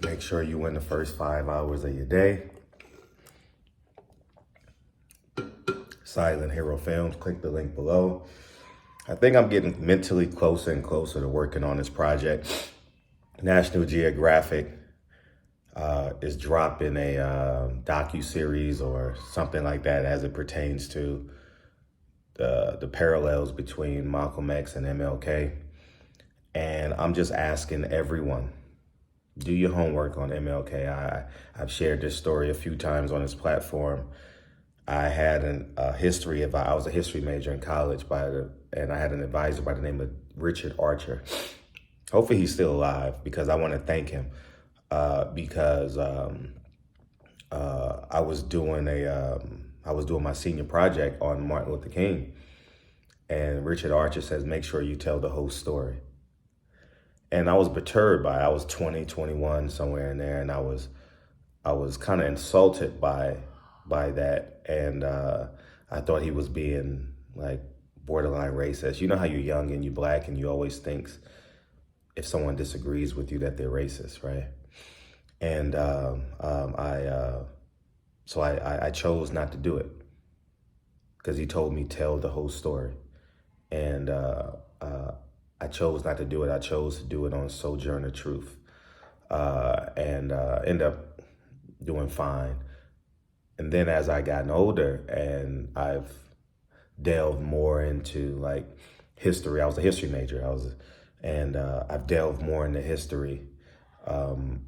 Make sure you win the first 5 hours of your day. Silent Hero Films, click the link below. I think I'm getting mentally closer and closer to working on this project. National Geographic is dropping a docu-series or something like that as it pertains to the parallels between Malcolm X and MLK. And I'm just asking everyone, do your homework on MLK. I've shared this story a few times on this platform. I had a history of, I was a history major in college and I had an advisor by the name of Richard Archer. Hopefully he's still alive, because I want to thank him because I was doing my senior project on Martin Luther King, and Richard Archer says, make sure you tell the whole story. And I was perturbed by it. I was 20, 21, somewhere in there, and I was kind of insulted by that, and I thought he was being like borderline racist. You know how you're young and you're black and you always think if someone disagrees with you that they're racist, right? And so I chose not to do it, because he told me tell the whole story, and I chose not to do it. I chose to do it on Sojourner Truth, and end up doing fine. And then as I gotten older and I've delved more into like history, I was a history major. I've delved more into history, and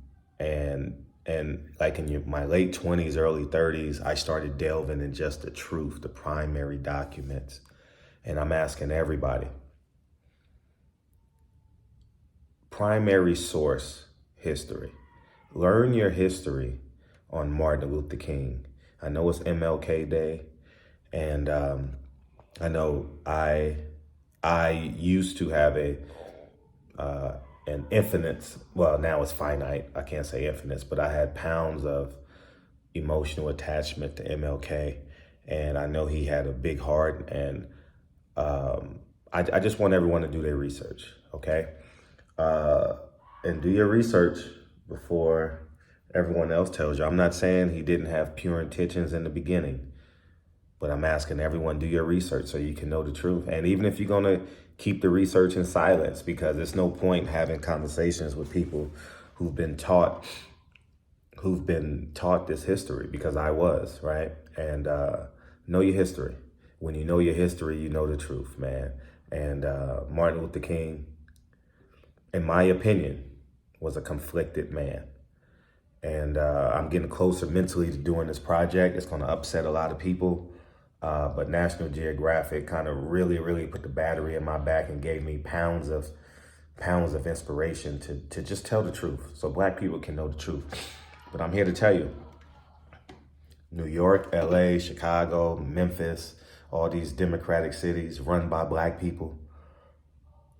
like in my late 20s, early 30s, I started delving in just the truth, the primary documents. And I'm asking everybody, primary source history. Learn your history on Martin Luther King. I know it's MLK Day, and I know I used to have an infinite, well, now it's finite, I can't say infinite, but I had pounds of emotional attachment to MLK, and I know he had a big heart, and I just want everyone to do their research, okay? And do your research before everyone else tells you. I'm not saying he didn't have pure intentions in the beginning, but I'm asking everyone, do your research so you can know the truth. And even if you're going to keep the research in silence, because there's no point having conversations with people who've been taught this history, because I was, right? And know your history. When you know your history, you know the truth, man. And Martin Luther King, in my opinion, was a conflicted man. And I'm getting closer mentally to doing this project. It's going to upset a lot of people. But National Geographic kind of really put the battery in my back and gave me pounds of inspiration to just tell the truth, so black people can know the truth. But I'm here to tell you, New York, LA, Chicago, Memphis, all these democratic cities run by black people.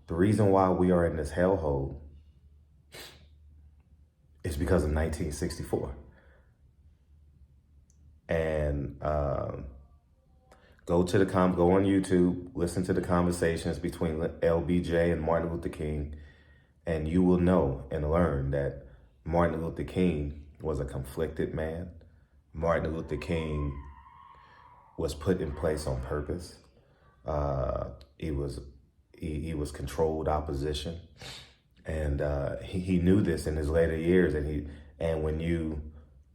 The reason why we are in this hellhole is because of 1964. And go on YouTube, listen to the conversations between LBJ and Martin Luther King, and you will know and learn that Martin Luther King was a conflicted man. Martin Luther King was put in place on purpose. He was controlled opposition, and he knew this in his later years. And when you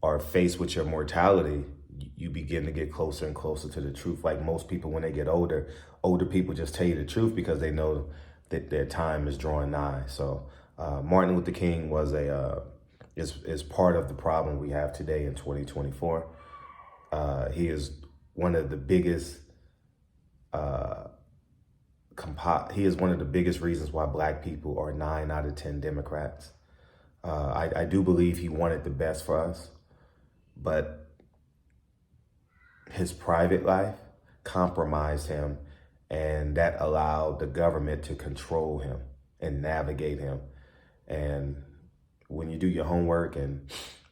are faced with your mortality, you begin to get closer and closer to the truth. Like most people, when they get older people just tell you the truth because they know that their time is drawing nigh. So Martin Luther King was is part of the problem we have today in 2024. He is one of the biggest reasons why black people are 9 out of 10 Democrats. I do believe he wanted the best for us, but his private life compromised him, and that allowed the government to control him and navigate him. And when you do your homework and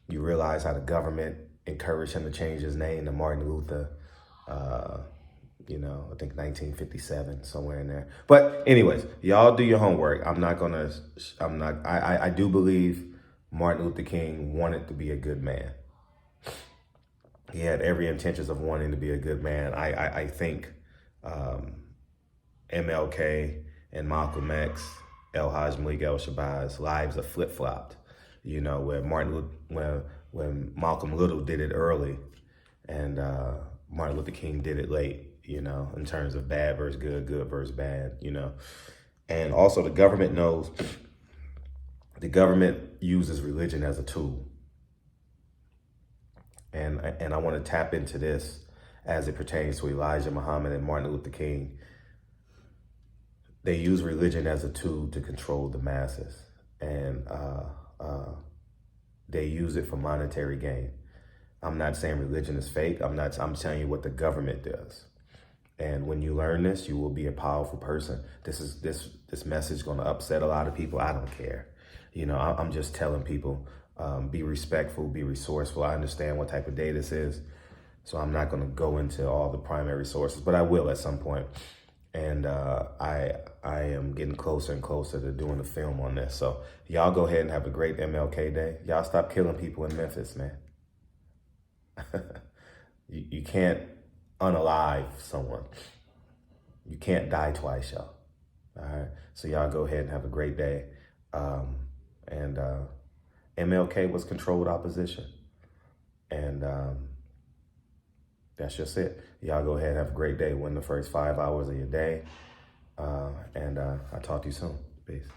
you realize how the government encouraged him to change his name to Martin Luther, I think 1957, somewhere in there. But anyways, y'all do your homework. I do believe Martin Luther King wanted to be a good man. He had every intentions of wanting to be a good man. I think MLK and Malcolm X, El Haj Malik El Shabazz lives are flip-flopped. You know, where when Malcolm Little did it early and Martin Luther King did it late, you know, in terms of bad versus good, good versus bad, you know. And also the government knows, the government uses religion as a tool. And I want to tap into this as it pertains to Elijah Muhammad and Martin Luther King. They use religion as a tool to control the masses. And they use it for monetary gain. I'm not saying religion is fake. I'm telling you what the government does. And when you learn this, you will be a powerful person. This message is going to upset a lot of people. I don't care. You know, I'm just telling people, be respectful, be resourceful. I understand what type of day this is, so I'm not going to go into all the primary sources, but I will at some point. And I am getting closer and closer to doing a film on this. So y'all go ahead and have a great MLK Day. Y'all stop killing people in Memphis, man. You can't unalive someone. You can't die twice, y'all. All right. So y'all go ahead and have a great day. MLK was controlled opposition. And that's just it. Y'all go ahead and have a great day. Win the first 5 hours of your day. I'll talk to you soon. Peace.